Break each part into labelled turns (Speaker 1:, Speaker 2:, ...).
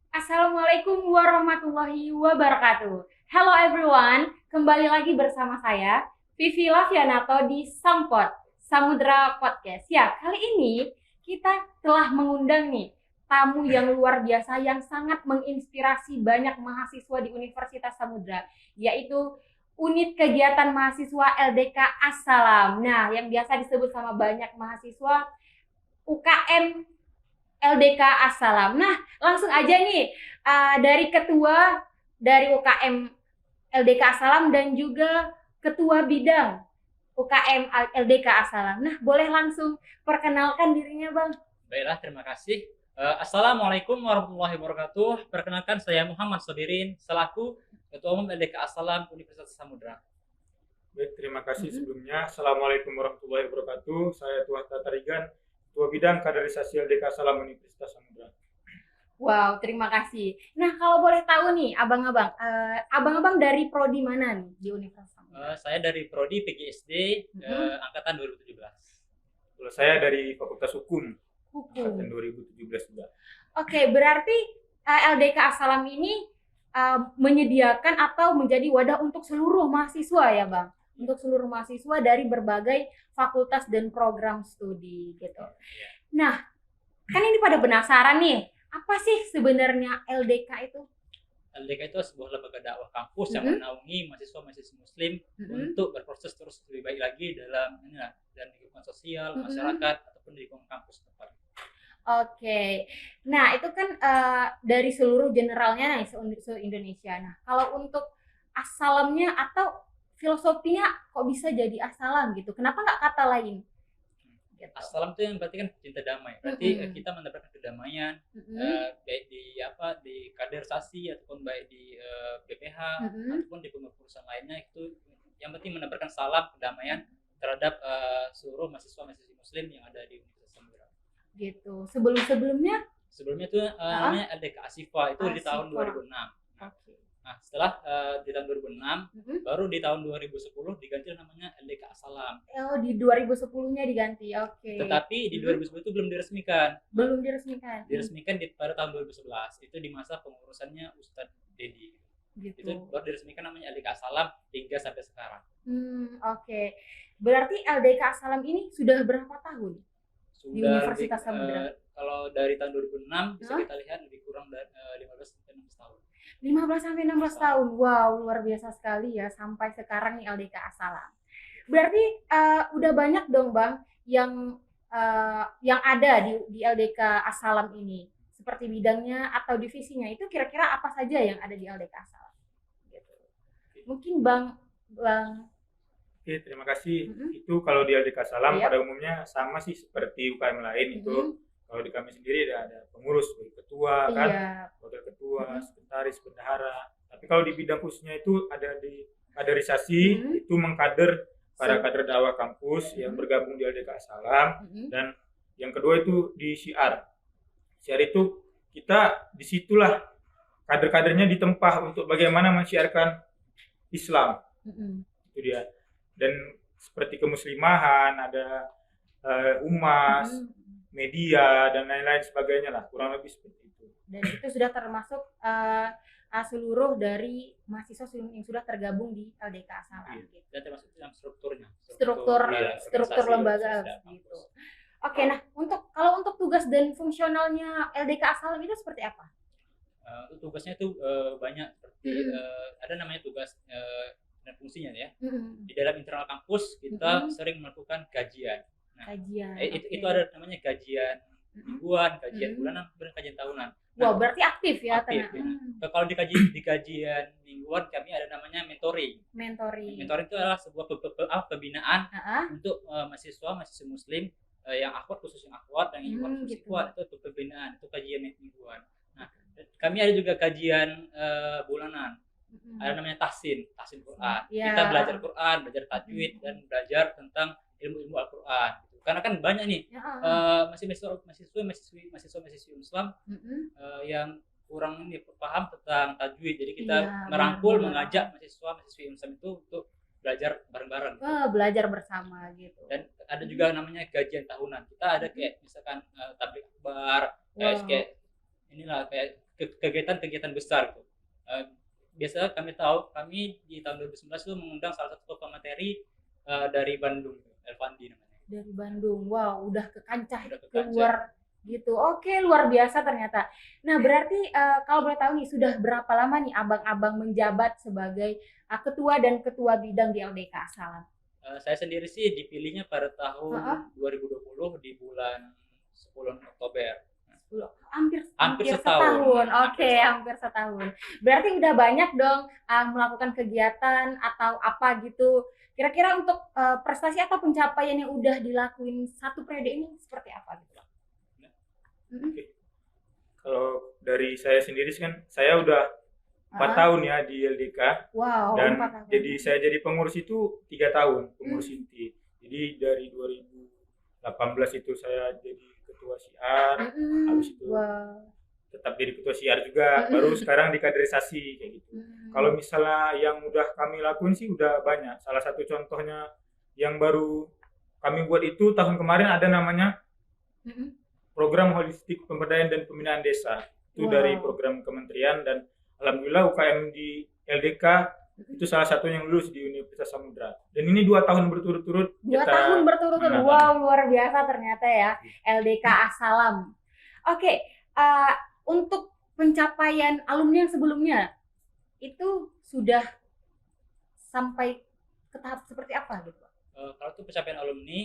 Speaker 1: Assalamualaikum warahmatullahi wabarakatuh. Hello everyone, kembali lagi bersama saya Vivi Lavianato di Sampot Samudra Podcast. Ya, kali ini kita telah mengundang nih tamu yang luar biasa yang sangat menginspirasi banyak mahasiswa di Universitas Samudra, yaitu Unit Kegiatan Mahasiswa LDK Assalam. Nah, yang biasa disebut sama banyak mahasiswa UKM LDK Assalam. Nah, langsung aja nih dari ketua dari UKM LDK Assalam dan juga ketua bidang UKM LDK Assalam. Nah, boleh langsung perkenalkan dirinya, Bang.
Speaker 2: Baiklah, terima kasih. Assalamualaikum warahmatullahi wabarakatuh. Perkenalkan, saya Muhammad Sodirin selaku Ketua Umum LDK Assalam Universitas Samudra.
Speaker 3: Baik, terima kasih sebelumnya. Assalamualaikum warahmatullahi wabarakatuh. Saya Tuah Tatarigan, Ketua Bidang Kaderisasi LDK Assalam Universitas Samudra.
Speaker 1: Wow, terima kasih. Nah, kalau boleh tahu nih, abang-abang dari prodi mana nih di Universitas Samudra?
Speaker 2: Saya dari Prodi PGSD angkatan 2017.
Speaker 3: Kalau saya dari Fakultas Hukum angkatan
Speaker 1: Hukum.
Speaker 3: 2017 juga.
Speaker 1: Oke, berarti LDK Assalam ini menyediakan atau menjadi wadah untuk seluruh mahasiswa ya, Bang? Untuk seluruh mahasiswa dari berbagai fakultas dan program studi gitu. Nah, kan ini pada penasaran nih, apa sih sebenarnya LDK itu?
Speaker 2: LDK itu sebuah lembaga dakwah kampus yang menaungi mahasiswa-mahasiswa Muslim untuk berproses terus lebih baik lagi dalam lingkungan sosial, masyarakat ataupun di lingkungan kampus tempat.
Speaker 1: Oke, nah itu kan dari seluruh generalnya nih se-Indonesia. Nah, kalau untuk asalamnya atau filosofinya kok bisa jadi asalam gitu? Kenapa nggak kata lain? Gitu.
Speaker 2: Assalam itu yang berarti kan cinta damai. Berarti kita mendapatkan kedamaian baik di kaderisasi ataupun baik di BPH ataupun di pengurusan lainnya, itu yang penting mendapatkan salam kedamaian terhadap seluruh mahasiswa-mahasiswa Muslim yang ada di Universitas Samudra.
Speaker 1: Gitu. Sebelumnya
Speaker 2: itu namanya LDK Asifa, itu di tahun 2006.
Speaker 1: Okay.
Speaker 2: Nah, setelah di tahun 2006 baru di tahun 2010 diganti namanya LDK Assalam.
Speaker 1: Oh, di 2010-nya diganti. Oke.
Speaker 2: Tetapi di 2010 itu belum diresmikan.
Speaker 1: Belum diresmikan.
Speaker 2: Diresmikan pada tahun 2011. Itu di masa pengurusannya Ustadz Dedi.
Speaker 1: Gitu.
Speaker 2: Itu baru diresmikan namanya LDK Assalam hingga sampai sekarang.
Speaker 1: Oke. Berarti LDK Assalam ini sudah berapa tahun di Universitas Samudra?
Speaker 2: Kalau dari tahun 2006 bisa kita lihat lebih kurang dari 15 sampai 16 tahun.
Speaker 1: 15 sampai 16 tahun. Wow, luar biasa sekali ya sampai sekarang nih LDK Assalam. Berarti udah banyak dong, Bang, yang ada di LDK Assalam ini. Seperti bidangnya atau divisinya, itu kira-kira apa saja yang ada di LDK Assalam? Gitu. Mungkin Bang
Speaker 3: Oke, terima kasih. Itu kalau di LDK Assalam pada umumnya sama sih seperti UKM lain itu. Kalau di kami sendiri ada pengurus, ketua kan, wakil ketua, sekretaris, bendahara. Tapi kalau di bidang khususnya itu ada di kaderisasi, itu mengkader para kader dakwah kampus yang bergabung di LDK Assalam. Dan yang kedua itu di syiar. Syiar itu kita disitulah kader-kadernya ditempa untuk bagaimana mensyiarkan Islam. Itu dia. Dan seperti kemuslimahan, ada umas, media dan lain-lain sebagainya lah, kurang lebih seperti itu.
Speaker 1: Dan itu sudah termasuk seluruh dari mahasiswa yang sudah tergabung di LDK Assalam.
Speaker 2: Gitu. Dan termasuk dalam strukturnya.
Speaker 1: Struktur lembaga gitu. Oke, nah kalau untuk tugas dan fungsionalnya LDK Assalam itu seperti apa?
Speaker 2: Tugasnya itu banyak, seperti ada namanya tugas dan fungsinya ya. Di dalam internal kampus kita sering melakukan kajian. Nah, itu ada namanya kajian mingguan, kajian bulanan, dan kajian tahunan.
Speaker 1: Wow, berarti aktif ya.
Speaker 2: Kalau di kajian mingguan kami ada namanya mentoring. Mentoring itu adalah sebuah pembinaan untuk mahasiswa Muslim yang akhwat, khusus yang akhwat, yang ikhwan khusus ikhwan, itu pembinaan, itu kajian mingguan. Nah, kami ada juga kajian bulanan. Ada namanya tahsin Quran. Kita belajar Quran, belajar tajwid, dan belajar tentang ilmu-ilmu Al-Quran. Karena kan banyak nih mahasiswa-mahasiswi Islam yang kurang paham tentang tajwid. Jadi kita merangkul, mengajak mahasiswa-mahasiswi Islam itu untuk belajar bareng-bareng.
Speaker 1: Belajar bersama gitu.
Speaker 2: Dan ada juga namanya kajian tahunan. Kita ada kayak misalkan tabligh akbar, kayak inilah kayak kegiatan-kegiatan besar tuh. Biasa kami tahu, kami di tahun 2019 itu mengundang salah satu pemateri dari Bandung, Elvandi namanya.
Speaker 1: Dari Bandung, wow, udah ke kancah, keluar gitu. Oke, luar biasa ternyata. Nah, berarti kalau boleh tahu nih, sudah berapa lama nih abang-abang menjabat sebagai ketua dan ketua bidang di LDK As-Salam?
Speaker 2: Saya sendiri sih dipilihnya pada tahun 2020 di bulan 10 Oktober.
Speaker 1: Hampir setahun. Oke, hampir setahun. Berarti udah banyak dong melakukan kegiatan atau apa gitu. Kira-kira untuk prestasi atau pencapaian yang udah dilakuin satu periode ini seperti apa gitu?
Speaker 3: Oke. Kalau dari saya sendiri kan saya udah 4 tahun ya di LDK.
Speaker 1: Wow,
Speaker 3: dan jadi saya jadi pengurus itu 3 tahun, pengurus inti. Jadi dari 2018 itu saya jadi ketua siar, habis itu tetap jadi ketua siar juga, baru sekarang dikaderisasi kayak gitu. Kalau misalnya yang udah kami lakuin sih udah banyak. Salah satu contohnya yang baru kami buat itu tahun kemarin ada namanya program holistik pemberdayaan dan pembinaan desa. Itu dari program kementerian, dan alhamdulillah UKM di LDK itu salah satu yang lulus di Universitas Samudra. Dan ini 2 tahun berturut-turut.
Speaker 1: 2 tahun berturut-turut. Wow, luar biasa ternyata ya, LDK As-Salam. Oke, untuk pencapaian alumni yang sebelumnya itu sudah sampai ke tahap seperti apa gitu?
Speaker 2: Kalau itu pencapaian alumni,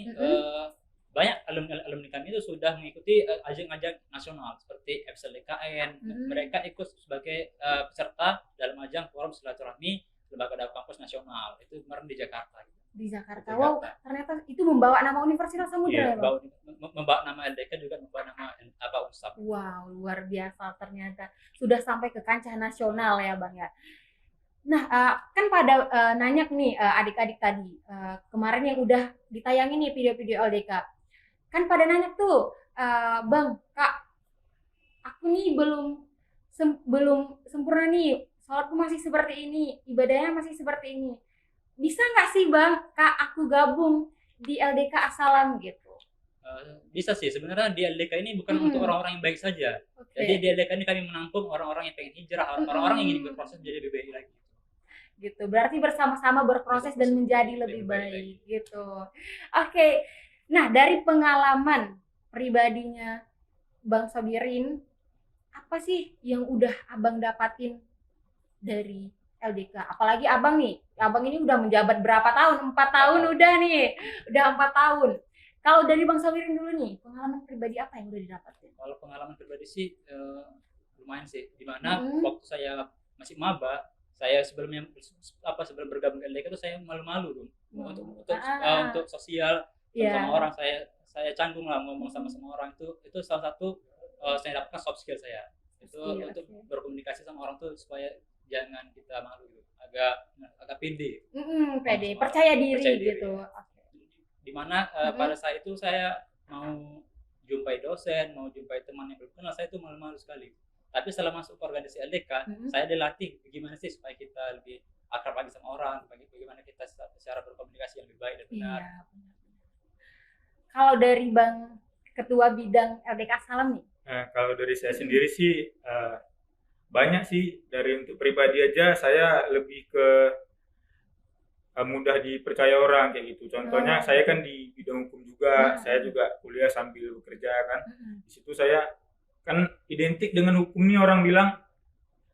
Speaker 2: banyak alumni kami itu sudah mengikuti ajang-ajang nasional seperti FSLDKN. Mereka ikut sebagai peserta dalam ajang forum silaturahmi lembaga dakwah kampus nasional. Itu kemarin di Jakarta.
Speaker 1: Di Jakarta. Wow, ternyata itu membawa nama Universitas Samudra ya, Bang?
Speaker 2: Membawa nama LDK juga, membawa nama UNSAP.
Speaker 1: Wow, luar biasa ternyata. Sudah sampai ke kancah nasional ya, Bang ya. Nah, kan pada nanya nih adik-adik tadi, kemarin yang udah ditayangin nih video-video LDK. Kan pada nanya tuh, Bang, Kak, aku nih belum sempurna nih, sholatku masih seperti ini, ibadahnya masih seperti ini. Bisa nggak sih Bang, Kak, aku gabung di LDK As-Salam gitu?
Speaker 2: Bisa sih, sebenarnya di LDK ini bukan untuk orang-orang yang baik saja. Jadi di LDK ini kami menampung orang-orang yang pengen hijrah, orang-orang yang ingin berproses menjadi lebih baik lagi.
Speaker 1: Gitu, berarti bersama-sama berproses dan menjadi lebih baik gitu. Oke. Nah, dari pengalaman pribadinya Bang Sobirin, apa sih yang udah Abang dapatin dari LDK? Apalagi Abang nih, Abang ini udah menjabat berapa tahun? 4 tahun udah nih, udah 4 tahun. Kalau dari Bang Sobirin dulu nih, pengalaman pribadi apa yang udah didapatin?
Speaker 2: Kalau pengalaman pribadi sih lumayan sih, dimana waktu saya masih maba, saya sebelum bergabung ke LDK itu saya malu-malu dong untuk sosial sama orang. Saya canggung lah ngomong sama orang. Itu salah satu saya dapatkan soft skill saya itu untuk berkomunikasi sama orang tuh supaya jangan kita malu gitu, agak pede,
Speaker 1: percaya diri gitu.
Speaker 2: Dimana pada saat itu saya mau jumpai dosen, mau jumpai teman yang belum kenal, saya itu malu-malu sekali. Tapi setelah masuk ke organisasi LDK, saya dilatih bagaimana sih supaya kita lebih akrab lagi sama orang, bagaimana kita secara berkomunikasi yang lebih baik dan benar.
Speaker 1: Kalau dari Bang Ketua Bidang LDK As-Salam nih?
Speaker 3: Nah, kalau dari saya sendiri sih banyak sih. Dari untuk pribadi aja saya lebih ke mudah dipercaya orang kayak gitu. Contohnya saya kan di bidang hukum juga, saya juga kuliah sambil bekerja kan. Di situ saya kan identik dengan hukum nih, orang bilang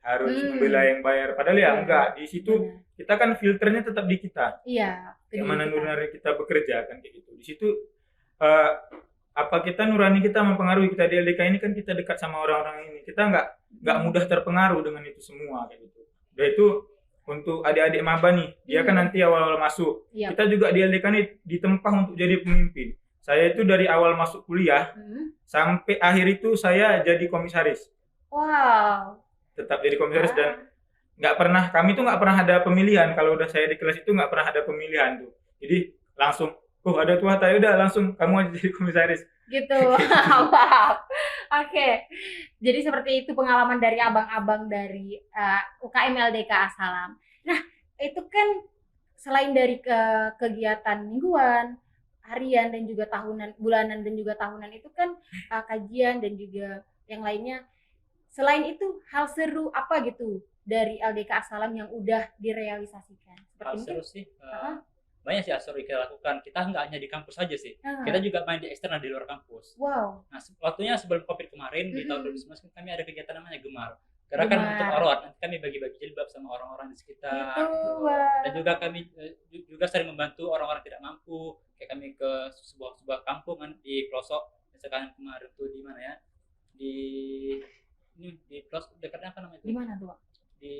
Speaker 3: harus membela yang bayar, padahal ya enggak. Di situ kita kan filternya tetap di kita.
Speaker 1: Iya.
Speaker 3: Yang mana nurani kita bekerja kan kayak gitu. Di situ apa kita nurani kita mempengaruhi. Kita di LDK ini kan kita dekat sama orang-orang ini, kita nggak mudah terpengaruh dengan itu semua kayak gitu. Udah itu untuk adik-adik maba nih, dia kan nanti awal-awal masuk, kita juga di LDK ini ditempa untuk jadi pemimpin. Saya itu dari awal masuk kuliah sampai akhir itu saya jadi komisaris.
Speaker 1: Wow.
Speaker 3: Tetap jadi komisaris dan nggak pernah, kami tuh nggak pernah ada pemilihan. Kalau udah saya di kelas itu nggak pernah ada pemilihan tuh. Jadi langsung ada tuah tayo, udah langsung kamu aja jadi komisaris.
Speaker 1: Gitu. Wow. Oke. Jadi seperti itu pengalaman dari abang-abang dari UKM LDK As-Salam. Nah, itu kan selain dari kegiatan mingguan, harian dan juga tahunan, bulanan dan juga tahunan, itu kan kajian dan juga yang lainnya. Selain itu, hal seru apa gitu dari LDK As-Salam yang udah direalisasikan?
Speaker 2: Hal seru sih, banyak sih hal seru kita lakukan. Kita nggak hanya di kampus aja sih, kita juga main di eksternal di luar kampus.
Speaker 1: Wow.
Speaker 2: Nah, waktunya sebelum COVID kemarin di tahun 2019 kami ada kegiatan namanya Gemar. Gerakan untuk Orwat. Nanti kami bagi-bagi jilbab sama orang-orang di sekitar. Gitu. Dan juga kami juga sering membantu orang-orang tidak mampu. Kayak kami ke sebuah kampungan di pelosok. Misalkan kemarin tuh di mana ya? Di pelosok dekatnya apa namanya itu?
Speaker 1: Di mana tuh?
Speaker 2: Di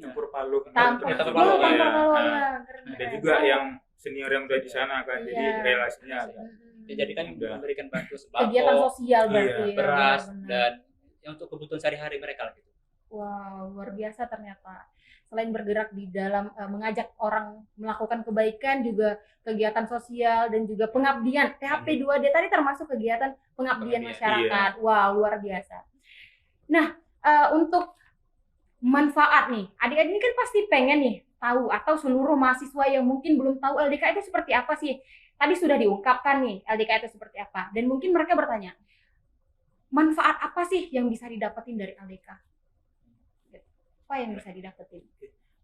Speaker 3: Campur Palu.
Speaker 1: Campur Palu.
Speaker 3: Ada juga yang senior yang udah di sana kan. Jadi relasinya ada.
Speaker 2: Jadi kan memberikan bantu sembako,
Speaker 1: kegiatan sosial berarti
Speaker 2: beras dan untuk kebutuhan sehari-hari mereka gitu.
Speaker 1: Wow, luar biasa ternyata. Selain bergerak di dalam mengajak orang melakukan kebaikan, juga kegiatan sosial dan juga pengabdian. PHP 2D tadi termasuk kegiatan pengabdian masyarakat. Wow, luar biasa. Nah, untuk manfaat nih, adik-adik ini kan pasti pengen nih tahu, atau seluruh mahasiswa yang mungkin belum tahu LDK itu seperti apa sih. Tadi sudah diungkapkan nih LDK itu seperti apa, dan mungkin mereka bertanya, manfaat apa sih yang bisa didapetin dari LDK? Apa yang bisa didapetin?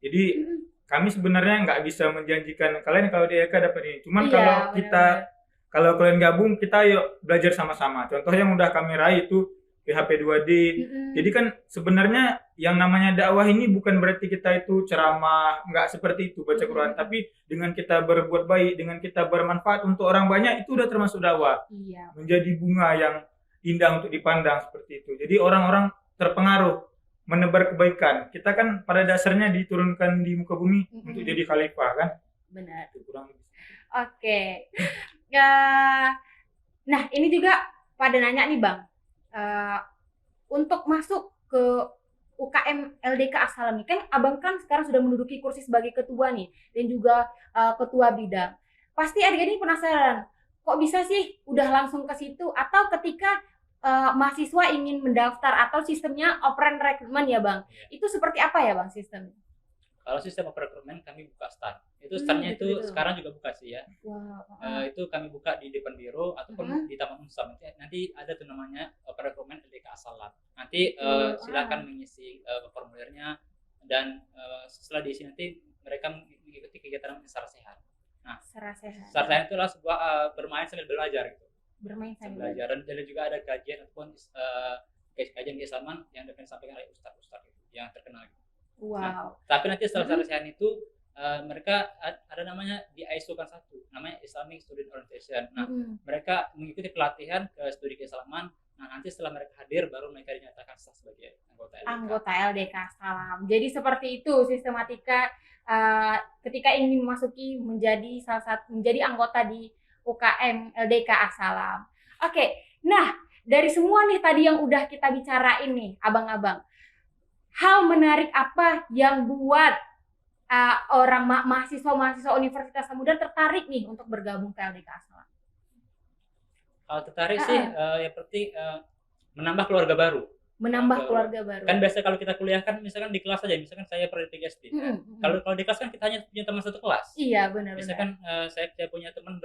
Speaker 3: Jadi kami sebenarnya nggak bisa menjanjikan kalian kalau di LDK dapat ini. Cuman kalau kalian gabung, kita yuk belajar sama-sama. Contoh yang udah kami raih itu PHP 2D. Jadi kan sebenarnya yang namanya dakwah ini bukan berarti kita itu ceramah, nggak seperti itu baca Quran, tapi dengan kita berbuat baik, dengan kita bermanfaat untuk orang banyak, itu udah termasuk dakwah. Menjadi bunga yang indah untuk dipandang seperti itu. Jadi orang-orang terpengaruh menebar kebaikan. Kita kan pada dasarnya diturunkan di muka bumi untuk jadi khalifah kan?
Speaker 1: Benar.
Speaker 3: Kurang.
Speaker 1: Oke. Nah, ini juga pada nanya nih Bang, untuk masuk ke UKM LDK As-Salam nih, kan Abang kan sekarang sudah menduduki kursi sebagai ketua nih, dan juga ketua bidang. Pasti adik-adik ini penasaran, kok bisa sih udah langsung ke situ, atau ketika mahasiswa ingin mendaftar, atau sistemnya open rekrutmen ya Bang, itu seperti apa ya Bang sistemnya?
Speaker 2: Kalau sistem open rekrutmen kami buka stand. Itu standnya itu sekarang juga buka sih ya. Itu kami buka di depan biro ataupun di Taman Unsam. Nanti ada tuh namanya open rekrutmen LDK As-Salam. Nanti silakan mengisi formulirnya, dan setelah diisi nanti mereka mengikuti kegiatan Sara Sehat. Nah, Sara Sehat itu adalah sebuah bermain sambil belajar gitu. Bermain sambil belajar, dan juga ada kajian ataupun kajian keislaman yang akan disampaikan oleh ustaz-ustaz yang terkenal gitu.
Speaker 1: Wow.
Speaker 2: Nah, tapi nanti setelah Sara Sehat itu mereka ada namanya di ISO kan satu, namanya Islamic Student Orientation. Nah, mereka mengikuti pelatihan ke studi keislaman. Nah, nanti setelah mereka hadir baru mereka dinyatakan sah sebagai anggota
Speaker 1: LDK As-Salam. Jadi seperti itu sistematika ketika ingin memasuki menjadi anggota di UKM LDK As-Salam. Oke. Nah, dari semua nih tadi yang udah kita bicarain nih, abang-abang, hal menarik apa yang buat orang mahasiswa Universitas Samudra tertarik nih untuk bergabung ke LDK As-Salam?
Speaker 2: Kalau tertarik sih yang penting menambah keluarga baru.
Speaker 1: Keluarga baru.
Speaker 2: Kan biasa kalau kita kuliah kan misalkan di kelas aja, misalkan saya pernah di SD. Kalau di kelas kan kita hanya punya teman satu kelas.
Speaker 1: Iya, benar.
Speaker 2: Misalkan saya punya teman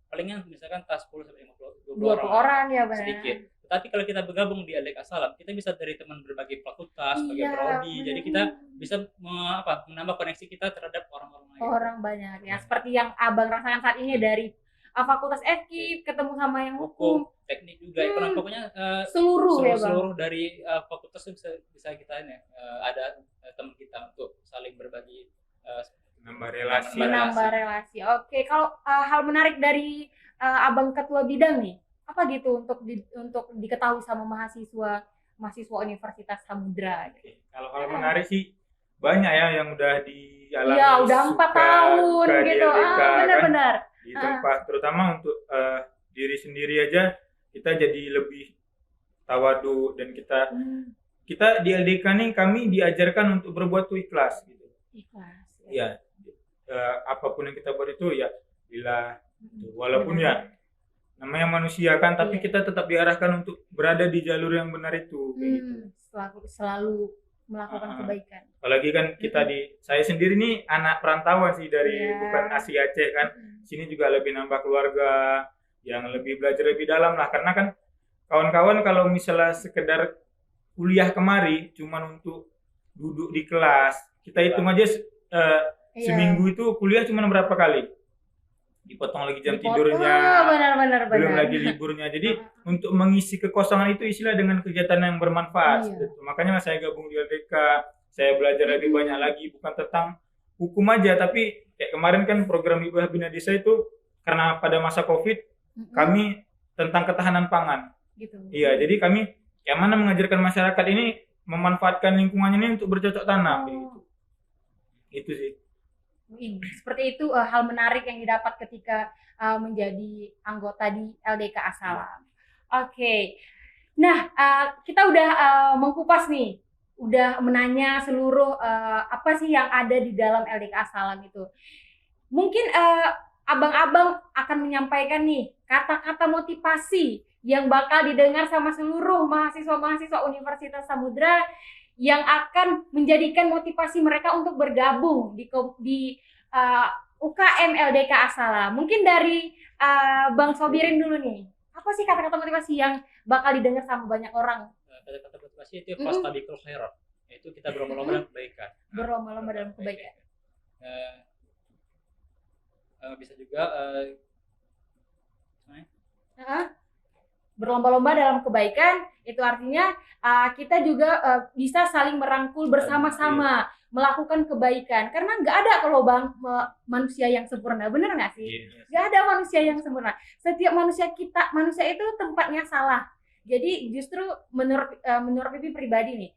Speaker 2: palingan misalkan 10 sampai 20
Speaker 1: orang ya, benar.
Speaker 2: Sedikit. Tapi kalau kita bergabung di LDK As-Salam, kita bisa dari teman berbagai fakultas, berbagai prodi. Jadi kita bisa menambah koneksi kita terhadap orang-orang lain.
Speaker 1: Orang banyak ya. Seperti yang Abang rasakan saat ini dari fakultas FKIP ketemu sama yang hukum,
Speaker 2: teknik juga, ekonomi, pokoknya
Speaker 1: seluruh ya Bang.
Speaker 2: Seluruh dari fakultas bisa kita ini ada teman kita untuk saling berbagi,
Speaker 3: menambah relasi.
Speaker 1: Oke, kalau hal menarik dari Abang ketua bidang nih, apa gitu untuk diketahui sama mahasiswa Universitas Samudra?
Speaker 3: Kalau hal menarik sih banyak ya yang udah dialami.
Speaker 1: Iya, udah 4 tahun gitu. Benar-benar.
Speaker 3: Di tempat terutama untuk diri sendiri aja kita jadi lebih tawadu, dan kita di LDK nih kami diajarkan untuk berbuat tuh ikhlas gitu.
Speaker 1: Ikhlas.
Speaker 3: Ya. Apapun yang kita buat itu ya bila walaupun ya namanya manusia kan, tapi kita tetap diarahkan untuk berada di jalur yang benar itu gitu.
Speaker 1: Selalu melakukan kebaikan.
Speaker 3: Apalagi kan kita saya sendiri nih anak perantauan sih dari bukan asli Aceh kan. Sini juga lebih nambah keluarga yang lebih belajar lebih dalam lah, karena kan kawan-kawan kalau misalnya sekedar kuliah kemari cuman untuk duduk di kelas. Kita hitung aja seminggu itu kuliah cuma berapa kali? Dipotong lagi jam tidurnya,
Speaker 1: benar.
Speaker 3: belum lagi liburnya. Jadi untuk mengisi kekosongan itu istilah dengan kegiatan yang bermanfaat. Makanya saya gabung di LDK, saya belajar lebih banyak lagi, bukan tentang hukum aja, tapi kayak kemarin kan program Hibah Bina Desa itu karena pada masa COVID kami tentang ketahanan pangan. Gitu. Iya, jadi kami yang mana mengajarkan masyarakat ini memanfaatkan lingkungannya ini untuk bercocok tanam. Gitu. Itu sih.
Speaker 1: Seperti itu hal menarik yang didapat ketika menjadi anggota di LDK As-Salam. Oke. Nah, kita udah mengkupas nih, udah menanya seluruh apa sih yang ada di dalam LDK As-Salam itu. Mungkin abang-abang akan menyampaikan nih kata-kata motivasi yang bakal didengar sama seluruh mahasiswa-mahasiswa Universitas Samudra yang akan menjadikan motivasi mereka untuk bergabung di UKM LDK As-Salam. Mungkin dari Bang Sobirin dulu nih. Apa sih kata-kata motivasi yang bakal didengar sama banyak orang?
Speaker 2: Kata-kata motivasi itu fastabiqul khairat. Itu kita berlomba-lomba dalam kebaikan.
Speaker 1: Berlomba-lomba dalam kebaikan.
Speaker 2: Bisa juga
Speaker 1: berlomba-lomba dalam kebaikan itu artinya kita juga bisa saling merangkul bersama-sama melakukan kebaikan, karena nggak ada kalau Bang manusia yang sempurna, bener nggak sih? Nggak ada manusia yang sempurna. Setiap manusia itu tempatnya salah. Jadi justru menurut Pipi pribadi nih,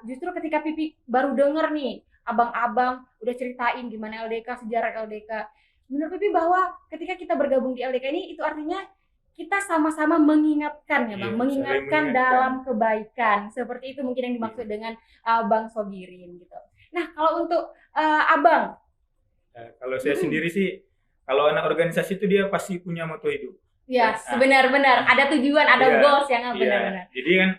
Speaker 1: justru ketika Pipi baru denger nih abang-abang udah ceritain gimana LDK, sejarah LDK, menurut Pipi bahwa ketika kita bergabung di LDK ini itu artinya kita sama-sama mengingatkan ya Bang, mengingatkan dalam kebaikan. Seperti itu mungkin yang dimaksud dengan Bang Sobirin gitu. Nah, kalau untuk Abang,
Speaker 3: kalau saya sendiri sih, kalau anak organisasi itu dia pasti punya moto hidup.
Speaker 1: Ya, benar-benar ada tujuan, ada goals yang benar-benar.
Speaker 3: Jadi kan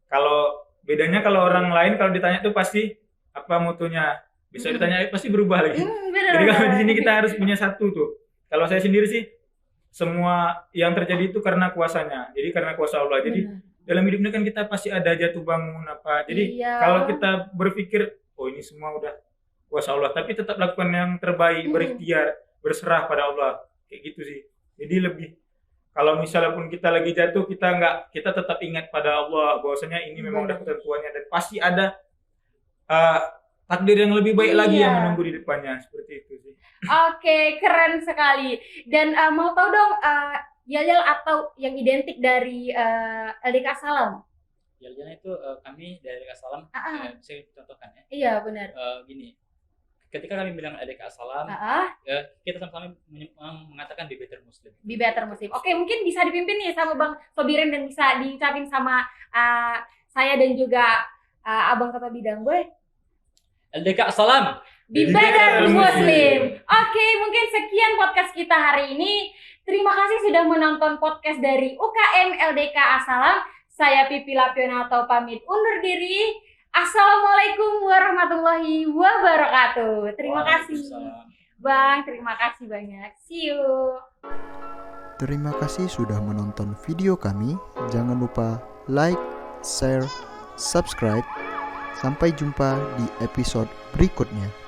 Speaker 3: kalau bedanya kalau orang lain kalau ditanya tuh pasti apa motonya, bisa ditanya pasti berubah lagi. Jadi kalau di sini kita harus punya satu tuh. Kalau saya sendiri sih semua yang terjadi itu karena kuasanya. Jadi karena kuasa Allah. Jadi dalam hidup ini kan kita pasti ada jatuh bangun apa. Jadi kalau kita berpikir oh ini semua udah kuasa Allah, tapi tetap lakukan yang terbaik, berikhtiar, berserah pada Allah. Kayak gitu sih. Jadi lebih kalau misalnya pun kita lagi jatuh, kita tetap ingat pada Allah bahwasanya ini memang udah ketentuannya dan pasti ada takdir yang lebih baik lagi yang menunggu di depannya. Seperti itu sih.
Speaker 1: Oke, keren sekali. Dan mau tahu dong yel-yel atau yang identik dari LDK As-Salam?
Speaker 2: Yel-yelnya itu kami dari LDK As-Salam bisa contohkan ya.
Speaker 1: Iya benar.
Speaker 2: Gini, ketika kami bilang LDK As-Salam, kita sama-sama mengatakan Be Better Muslim.
Speaker 1: Be Better Muslim. Oke, mungkin bisa dipimpin nih sama Bang Sobirin dan bisa diucapin sama saya dan juga Abang Kata Bidang, boleh?
Speaker 2: LDK As-Salam,
Speaker 1: Be Better Muslim. Oke, mungkin sekian podcast kita hari ini. Terima kasih sudah menonton podcast dari UKM LDK As-Salam. Saya Pipi Lapionato pamit undur diri. Assalamualaikum warahmatullahi wabarakatuh. Terima kasih Bang, terima kasih banyak. See you.
Speaker 4: Terima kasih sudah menonton video kami. Jangan lupa like, share, subscribe. Sampai jumpa di episode berikutnya.